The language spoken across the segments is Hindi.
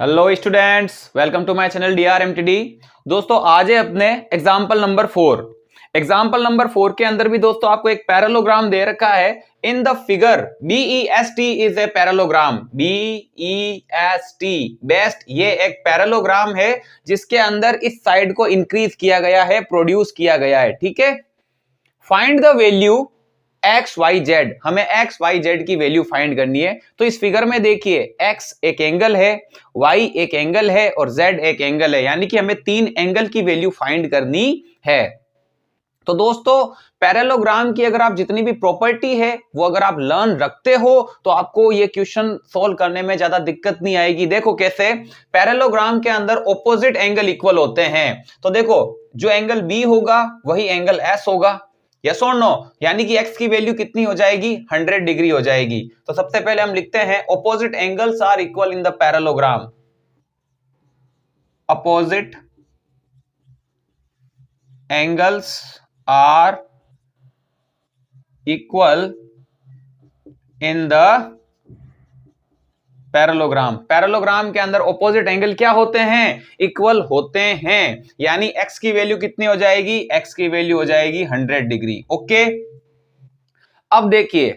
Hello students, welcome to my channel DRMTD। दोस्तों आज है अपने एग्जाम्पल नंबर 4। एग्जाम्पल नंबर 4 के अंदर भी दोस्तों आपको एक पैरेललोग्राम दे रखा है। In the figure BEST is a parallelogram. BEST best, ये एक पैरेललोग्राम है जिसके अंदर इस साइड को इंक्रीज किया गया है, प्रोड्यूस किया गया है। ठीक है, find the value X Y Z. हमें एक्स वाई जेड की वैल्यू फाइंड करनी है। तो इस फिगर में देखिए, एक्स एक एंगल है, वाई एक एंगल है और जेड एक एंगल है, यानी कि हमें 3 एंगल की वैल्यू फाइंड करनी है। तो दोस्तों पैरेललोग्राम की अगर आप जितनी भी प्रॉपर्टी है वो अगर आप लर्न रखते हो तो आपको ये क्वेश्चन सॉल्व करने में ज्यादा दिक्कत नहीं आएगी। देखो कैसे, पैरेललोग्राम के अंदर ऑपोजिट एंगल इक्वल होते हैं। तो देखो, जो एंगल बी होगा वही एंगल एस होगा, यस और नो, यानी कि x की वैल्यू कितनी हो जाएगी, 100 डिग्री हो जाएगी। तो सबसे पहले हम लिखते हैं opposite angles are equal in the parallelogram. Opposite angles are equal in the parallelogram. Parallelogram के अंदर ऑपोजिट एंगल क्या होते हैं, इक्वल होते हैं, यानी x की वैल्यू कितनी हो जाएगी, x की वैल्यू हो जाएगी 100 डिग्री। ओके, अब देखिए,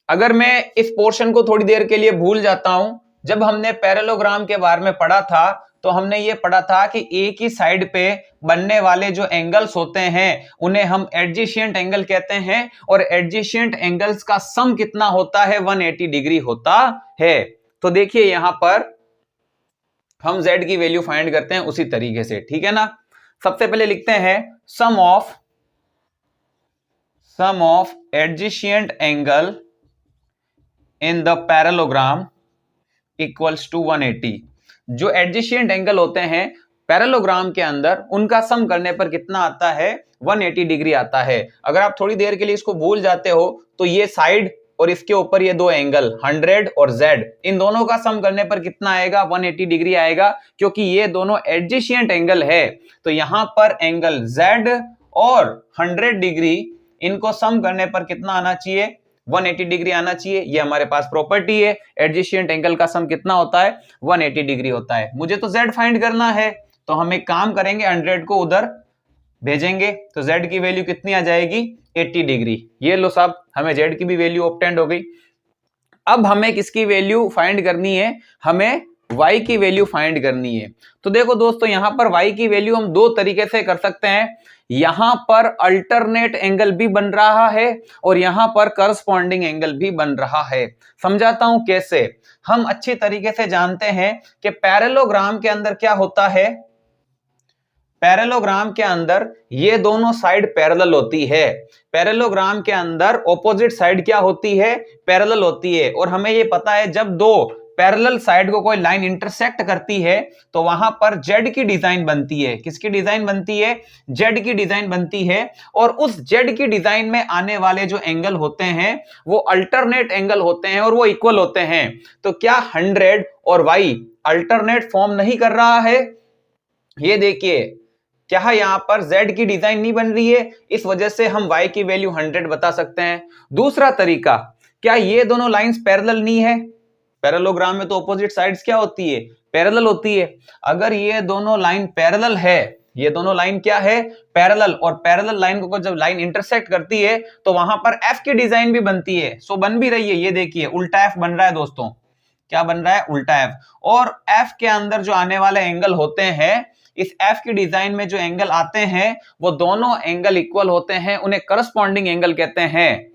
अगर मैं इस पोर्शन को थोड़ी देर के लिए भूल जाता हूं, जब हमने पैरेललोग्राम के बारे में पढ़ा था तो हमने ये पढ़ा था कि एक ही साइड पे बनने वाले जो एंगल्स होते हैं उन्हें हम एडजेसेंट एंगल कहते हैं, और एडजेसेंट एंगल्स का सम कितना होता है, 180 डिग्री होता है। तो देखिए यहां पर हम z की वैल्यू फाइंड करते हैं उसी तरीके से, ठीक है ना। सबसे पहले लिखते हैं sum of adjacent angle in the parallelogram equals to 180। जो एडजेसेंट एंगल होते हैं पैरेललोग्राम के अंदर उनका सम करने पर कितना आता है, 180 डिग्री आता है। अगर आप थोड़ी देर के लिए इसको भूल जाते हो तो ये साइड और इसके ऊपर ये दो एंगल 100 और z, इन दोनों का सम करने पर कितना आएगा, 180 डिग्री आएगा, क्योंकि ये दोनों एडजेसेंट एंगल है। तो यहां पर एंगल z और 100 डिग्री, इनको सम करने पर कितना आना चाहिए, 180 डिग्री आना चाहिए। ये हमारे पास प्रॉपर्टी है, एडजेसेंट एंगल का सम कितना होता है, 180 डिग्री होता है। मुझे तो z फाइंड करना है, तो हम एक काम करेंगे, 100 को उधर भेजेंगे तो z की वैल्यू कितनी आ जाएगी, 80 डिग्री। ये लो साहब, हमें z की भी वैल्यू ऑब्टेंड हो गई। अब हमें किसकी वैल्यू फाइंड करनी है, हमें y की वैल्यू फाइंड करनी है। तो देखो दोस्तों, यहां पर y की वैल्यू हम दो तरीके से कर सकते हैं। यहां पर अल्टरनेट एंगल भी बन रहा है और यहां पर करस्पॉन्डिंग एंगल भी बन रहा है। समझाता हूं कैसे। हम अच्छी तरीके से जानते हैं कि पैरेललोग्राम के अंदर क्या होता है, पैरेललोग्राम के अंदर ये दोनों साइड पैरेलल होती है। पैरेललोग्राम के अंदर ऑपोजिट साइड क्या होती है, पैरेलल होती है। और हमें ये पता है जब दो पैरेलल साइड को कोई लाइन इंटरसेक्ट करती है तो वहां पर जेड की डिजाइन बनती है। किसकी डिजाइन बनती है, जेड की डिजाइन बनती है। और उस जेड की डिजाइन में आने वाले जो एंगल होते हैं वो अल्टरनेट एंगल होते हैं और वो इक्वल होते हैं। तो क्या 100 और वाई अल्टरनेट फॉर्म नहीं कर रहा है, ये देखिए, क्या यहां पर z की डिजाइन नहीं बन रही है, इस वजह से हम y की वैल्यू 100 बता सकते हैं। दूसरा तरीका, क्या ये दोनों लाइंस पैरेलल नहीं है, पैरेललोग्राम में तो ऑपोजिट साइड्स क्या होती है, पैरेलल होती है। अगर ये दोनों लाइन पैरेलल है, ये दोनों लाइन क्या है, पैरेलल, और पैरेलल लाइन को जब लाइन इंटरसेक्ट करती है तो वहां पर f की डिजाइन भी बनती है। सो बन भी रही है, ये देखिए उल्टा f बन रहा है दोस्तों, क्या बन रहा है, उल्टा f। और f के अंदर जो आने वाले एंगल होते हैं, इस f की डिजाइन में जो एंगल आते हैं वो दोनों एंगल इक्वल होते हैं, उन्हें करस्पॉन्डिंग एंगल कहते हैं।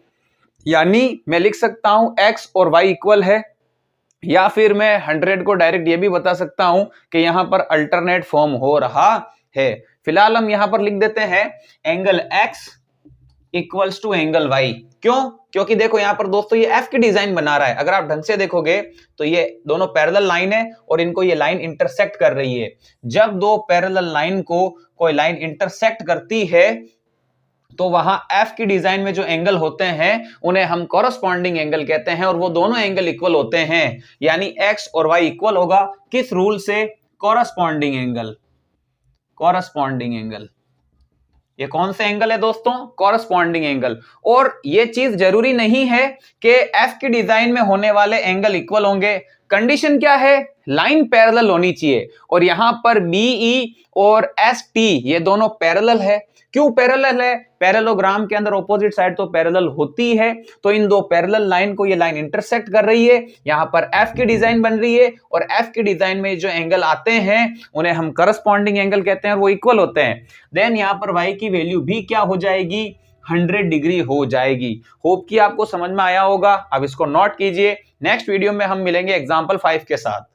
यानी मैं लिख सकता हूं x और y इक्वल है, या फिर मैं 100 को डायरेक्ट ये भी बता सकता हूं कि यहां पर अल्टरनेट फॉर्म हो रहा है। फिलहाल हम यहां पर लिख देते हैं angle x equals to angle y। क्यों, क्योंकि देखो यहां पर दोस्तों ये f की डिजाइन बना रहा है। अगर आप ढंग से देखोगे तो ये दोनों पैरेलल लाइन है और इनको ये लाइन इंटरसेक्ट कर रही है। जब दो पैरेलल लाइन को कोई लाइन इंटरसेक्ट करती है तो वहां f की डिजाइन में जो एंगल होते हैं उन्हें हम कॉरस्पॉन्डिंग एंगल कहते हैं, और वो दोनों एंगल इक्वल होते हैं। यानी x और y इक्वल होगा, किस रूल से, कॉरस्पॉन्डिंग एंगल। कॉरस्पॉन्डिंग एंगल, ये कौन सा एंगल है दोस्तों, कॉरस्पॉन्डिंग एंगल। और ये चीज जरूरी नहीं है कि f की डिजाइन में होने वाले एंगल इक्वल होंगे। कंडीशन क्या है, लाइन पैरेलल होनी चाहिए, और यहां पर बीई और एसटी ये दोनों पैरेलल है। क्यों पैरेलल है, पैरेललोग्राम के अंदर ऑपोजिट साइड तो पैरेलल होती है, तो इन दो पैरेलल लाइन को ये लाइन इंटरसेक्ट कर रही है, यहां पर एफ की डिजाइन बन रही है, और एफ की डिजाइन में जो एंगल आते हैं उन्हें हम करस्पॉन्डिंग एंगल कहते हैं और वो इक्वल होते हैं। देन यहां पर y की वैल्यू भी क्या हो जाएगी, 100 डिग्री हो जाएगी। होप कि आपको समझ में आया होगा। अब इसको नोट कीजिए, नेक्स्ट वीडियो में हम मिलेंगे एग्जांपल 5 के साथ।